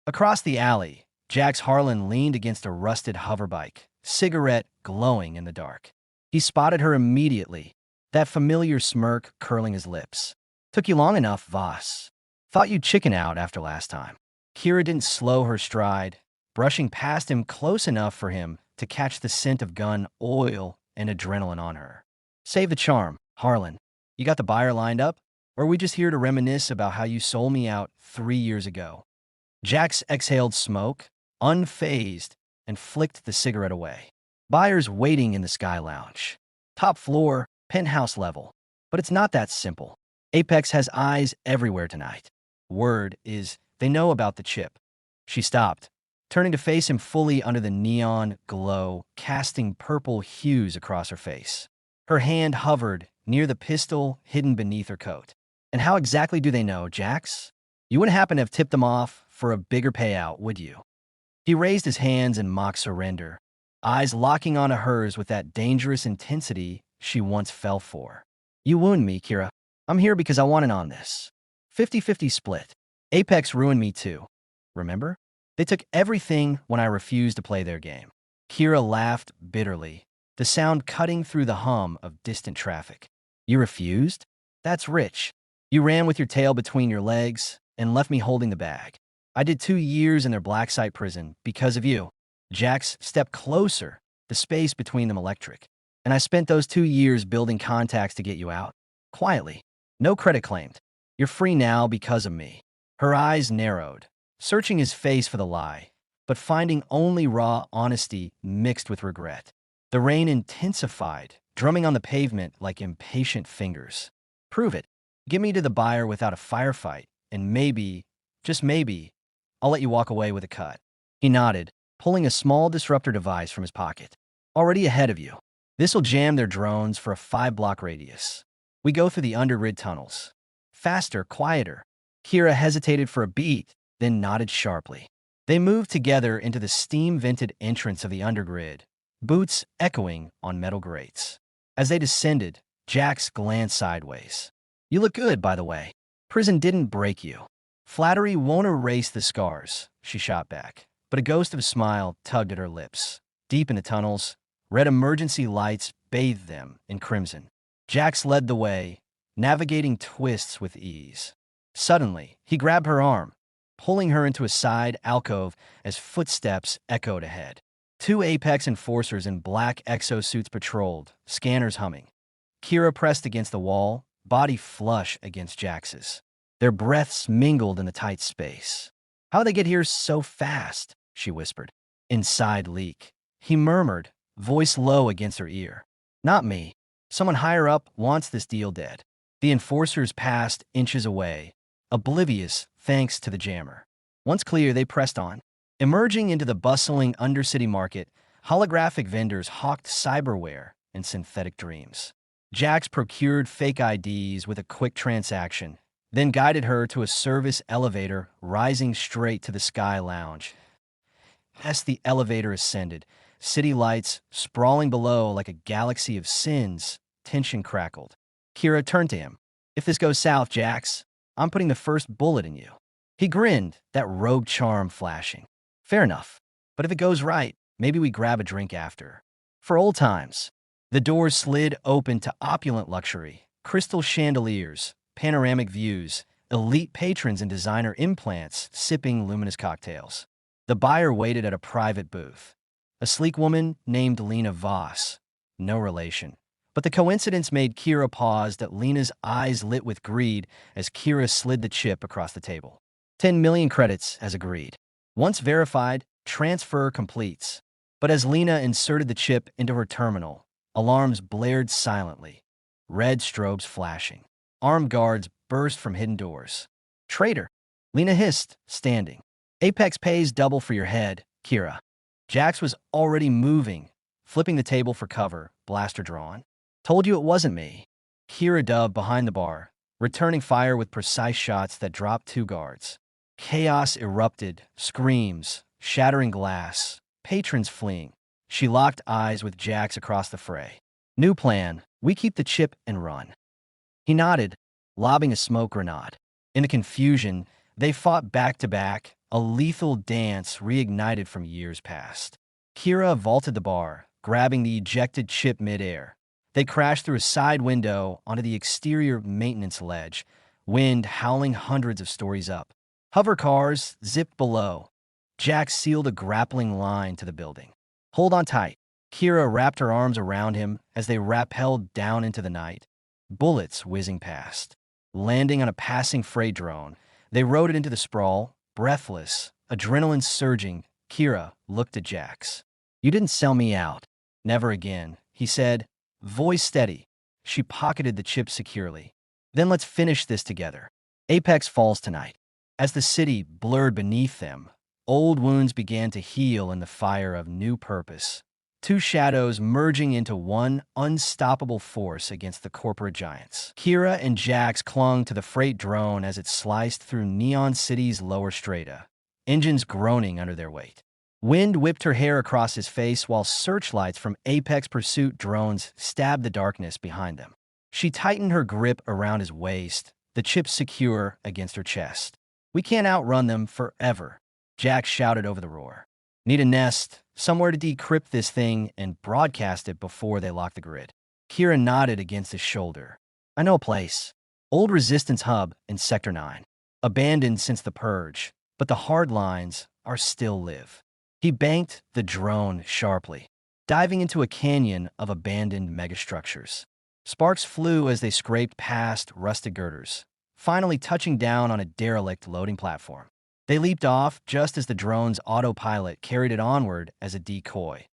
Across the alley, Jax Harlan leaned against a rusted hoverbike, cigarette glowing in the dark. He spotted her immediately, that familiar smirk curling his lips. "Took you long enough, Voss. Thought you'd chicken out after last time." Kira didn't slow her stride, brushing past him close enough for him to catch the scent of gun oil and adrenaline on her. "Save the charm, Harlan. You got the buyer lined up? Or are we just here to reminisce about how you sold me out 3 years ago?" Jax exhaled smoke, unfazed, and flicked the cigarette away. "Buyers waiting in the Sky Lounge. Top floor, penthouse level. But it's not that simple. Apex has eyes everywhere tonight. Word is, they know about the chip." She stopped, turning to face him fully under the neon glow, casting purple hues across her face. Her hand hovered near the pistol hidden beneath her coat. "And how exactly do they know, Jax? You wouldn't happen to have tipped them off for a bigger payout, would you?" He raised his hands in mock surrender, eyes locking onto hers with that dangerous intensity she once fell for. "You wound me, Kira. I'm here because I want in on this. 50-50 split. Apex ruined me too. Remember? They took everything when I refused to play their game." Kira laughed bitterly, the sound cutting through the hum of distant traffic. "You refused? That's rich. You ran with your tail between your legs and left me holding the bag. I did 2 years in their black site prison because of you." Jax stepped closer, the space between them electric. "And I spent those 2 years building contacts to get you out. Quietly. No credit claimed. You're free now because of me." Her eyes narrowed, searching his face for the lie, but finding only raw honesty mixed with regret. The rain intensified, drumming on the pavement like impatient fingers. "Prove it. Get me to the buyer without a firefight, and maybe, just maybe, I'll let you walk away with a cut." He nodded, pulling a small disruptor device from his pocket. "Already ahead of you. This'll jam their drones for a 5-block radius. We go through the undergrid tunnels. Faster, quieter." Kira hesitated for a beat, then nodded sharply. They moved together into the steam-vented entrance of the undergrid, boots echoing on metal grates. As they descended, Jax glanced sideways. "You look good, by the way. Prison didn't break you." "Flattery won't erase the scars," she shot back, but a ghost of a smile tugged at her lips. Deep in the tunnels, red emergency lights bathed them in crimson. Jax led the way, navigating twists with ease. Suddenly, he grabbed her arm, pulling her into a side alcove as footsteps echoed ahead. 2 Apex enforcers in black exosuits patrolled, scanners humming. Kira pressed against the wall, body flush against Jax's. Their breaths mingled in the tight space. "How'd they get here so fast?" she whispered. "Inside leak," he murmured, voice low against her ear. "Not me. Someone higher up wants this deal dead." The enforcers passed inches away, oblivious thanks to the jammer. Once clear, they pressed on. Emerging into the bustling undercity market, holographic vendors hawked cyberware and synthetic dreams. Jax procured fake IDs with a quick transaction, then guided her to a service elevator rising straight to the Sky Lounge. As the elevator ascended, city lights sprawling below like a galaxy of sins, tension crackled. Kira turned to him. "If this goes south, Jax, I'm putting the first bullet in you." He grinned, that rogue charm flashing. "Fair enough. But if it goes right, maybe we grab a drink after. For old times." The doors slid open to opulent luxury, crystal chandeliers, panoramic views, elite patrons and designer implants sipping luminous cocktails. The buyer waited at a private booth. A sleek woman named Lena Voss. No relation. But the coincidence made Kira pause, that Lena's eyes lit with greed as Kira slid the chip across the table. 10 million credits, as agreed. Once verified, transfer completes. But as Lena inserted the chip into her terminal, alarms blared silently, red strobes flashing. Armed guards burst from hidden doors. "Traitor," Lena hissed, standing. "Apex pays double for your head, Kira." Jax was already moving, flipping the table for cover, blaster drawn. "Told you it wasn't me." Kira dubbed behind the bar, returning fire with precise shots that dropped 2 guards. Chaos erupted, screams, shattering glass, patrons fleeing. She locked eyes with Jax across the fray. "New plan, we keep the chip and run." He nodded, lobbing a smoke grenade. In the confusion, they fought back to back, a lethal dance reignited from years past. Kira vaulted the bar, grabbing the ejected chip midair. They crashed through a side window onto the exterior maintenance ledge, wind howling hundreds of stories up. Hover cars zipped below. Jack sealed a grappling line to the building. Hold on tight. Kira wrapped her arms around him as they rappelled down into the night. Bullets whizzing past. Landing on a passing freight drone, they rode it into the sprawl, breathless, adrenaline surging. Kira looked at Jax. You didn't sell me out. Never again, he said, voice steady. She pocketed the chip securely. Then let's finish this together. Apex falls tonight. As the city blurred beneath them, old wounds began to heal in the fire of new purpose. Two shadows merging into one unstoppable force against the corporate giants. Kira and Jax clung to the freight drone as it sliced through Neon City's lower strata, engines groaning under their weight. Wind whipped her hair across his face while searchlights from Apex pursuit drones stabbed the darkness behind them. She tightened her grip around his waist, the chip secure against her chest. We can't outrun them forever, Jax shouted over the roar. Need a nest, somewhere to decrypt this thing and broadcast it before they lock the grid. Kira nodded against his shoulder. I know a place. Old Resistance Hub in Sector 9. Abandoned since the Purge, but the hard lines are still live. He banked the drone sharply, diving into a canyon of abandoned megastructures. Sparks flew as they scraped past rusted girders, finally touching down on a derelict loading platform. They leaped off just as the drone's autopilot carried it onward as a decoy.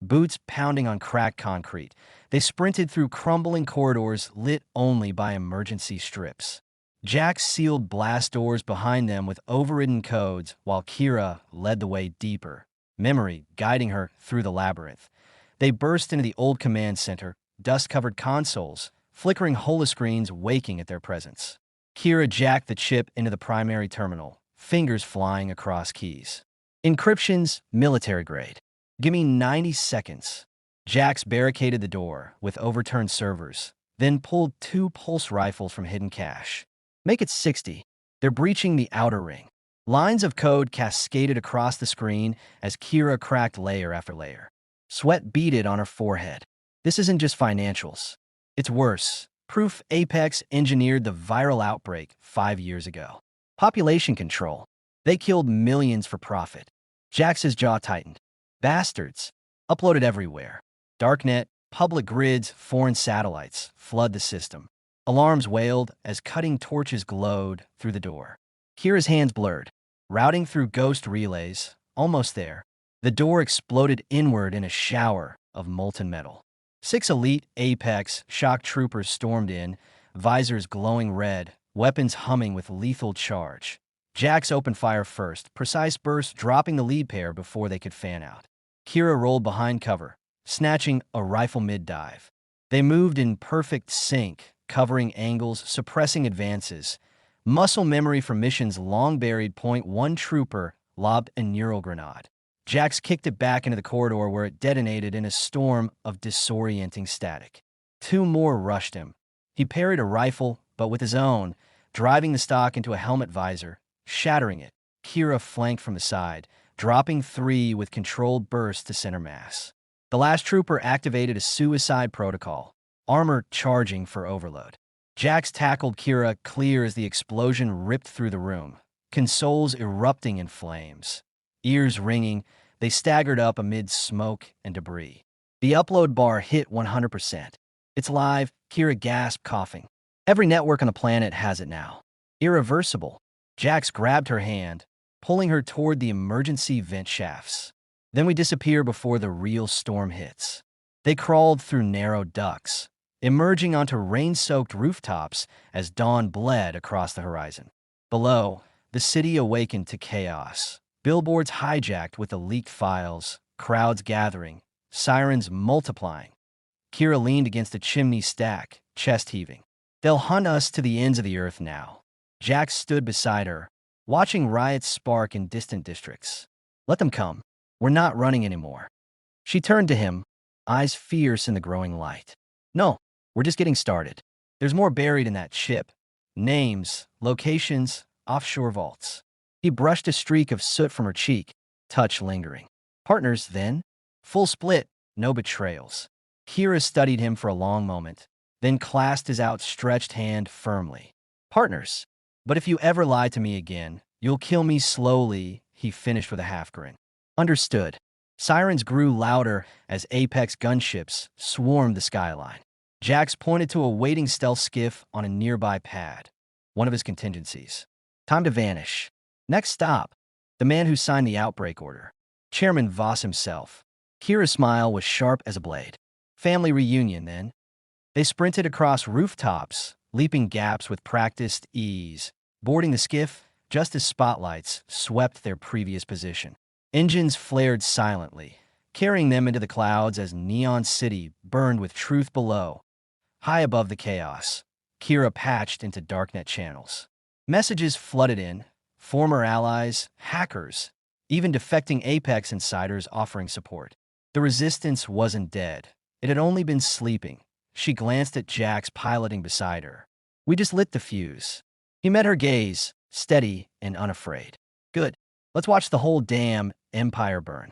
Boots pounding on cracked concrete, they sprinted through crumbling corridors lit only by emergency strips. Jax sealed blast doors behind them with overridden codes while Kira led the way deeper, memory guiding her through the labyrinth. They burst into the old command center, dust-covered consoles, flickering holoscreens waking at their presence. Kira jacked the chip into the primary terminal, fingers flying across keys. Encryption's military grade. Give me 90 seconds. Jax barricaded the door with overturned servers, then pulled two pulse rifles from hidden cache. Make it 60. They're breaching the outer ring. Lines of code cascaded across the screen as Kira cracked layer after layer. Sweat beaded on her forehead. This isn't just financials. It's worse. Proof Apex engineered the viral outbreak 5 years ago. Population control. They killed millions for profit. Jax's jaw tightened. Bastards. Uploaded everywhere. Darknet, public grids, foreign satellites flood the system. Alarms wailed as cutting torches glowed through the door. Kira's hands blurred. Routing through ghost relays, almost there. The door exploded inward in a shower of molten metal. 6 elite Apex shock troopers stormed in, visors glowing red, weapons humming with lethal charge. Jax opened fire first, precise bursts dropping the lead pair before they could fan out. Kira rolled behind cover, snatching a rifle mid-dive. They moved in perfect sync, covering angles, suppressing advances. Muscle memory from missions long buried. .1 trooper lobbed a neural grenade. Jax kicked it back into the corridor where it detonated in a storm of disorienting static. 2 more rushed him. He parried a rifle, but with his own, driving the stock into a helmet visor, shattering it. Kira flanked from the side, dropping 3 with controlled bursts to center mass. The last trooper activated a suicide protocol, armor charging for overload. Jax tackled Kira clear as the explosion ripped through the room, consoles erupting in flames. Ears ringing, they staggered up amid smoke and debris. The upload bar hit 100%. It's live, Kira gasped, coughing. Every network on the planet has it now. Irreversible. Jax grabbed her hand, pulling her toward the emergency vent shafts. Then we disappear before the real storm hits. They crawled through narrow ducts, emerging onto rain-soaked rooftops as dawn bled across the horizon. Below, the city awakened to chaos. Billboards hijacked with the leaked files, crowds gathering, sirens multiplying. Kira leaned against a chimney stack, chest heaving. They'll hunt us to the ends of the earth now. Jax stood beside her, watching riots spark in distant districts. Let them come. We're not running anymore. She turned to him, eyes fierce in the growing light. No, we're just getting started. There's more buried in that chip. Names, locations, offshore vaults. He brushed a streak of soot from her cheek, touch lingering. Partners, then? Full split, no betrayals. Kira studied him for a long moment, then clasped his outstretched hand firmly. Partners. But if you ever lie to me again, you'll kill me slowly, he finished with a half grin. Understood. Sirens grew louder as Apex gunships swarmed the skyline. Jax pointed to a waiting stealth skiff on a nearby pad, one of his contingencies. Time to vanish. Next stop, the man who signed the outbreak order. Chairman Voss himself. Kira's smile was sharp as a blade. Family reunion, then. They sprinted across rooftops, leaping gaps with practiced ease, boarding the skiff just as spotlights swept their previous position. Engines flared silently, carrying them into the clouds as Neon City burned with truth below. High above the chaos, Kira patched into darknet channels. Messages flooded in, former allies, hackers, even defecting Apex insiders offering support. The resistance wasn't dead. It had only been sleeping. She glanced at Jax piloting beside her. We just lit the fuse. He met her gaze, steady and unafraid. Good. Let's watch the whole damn empire burn.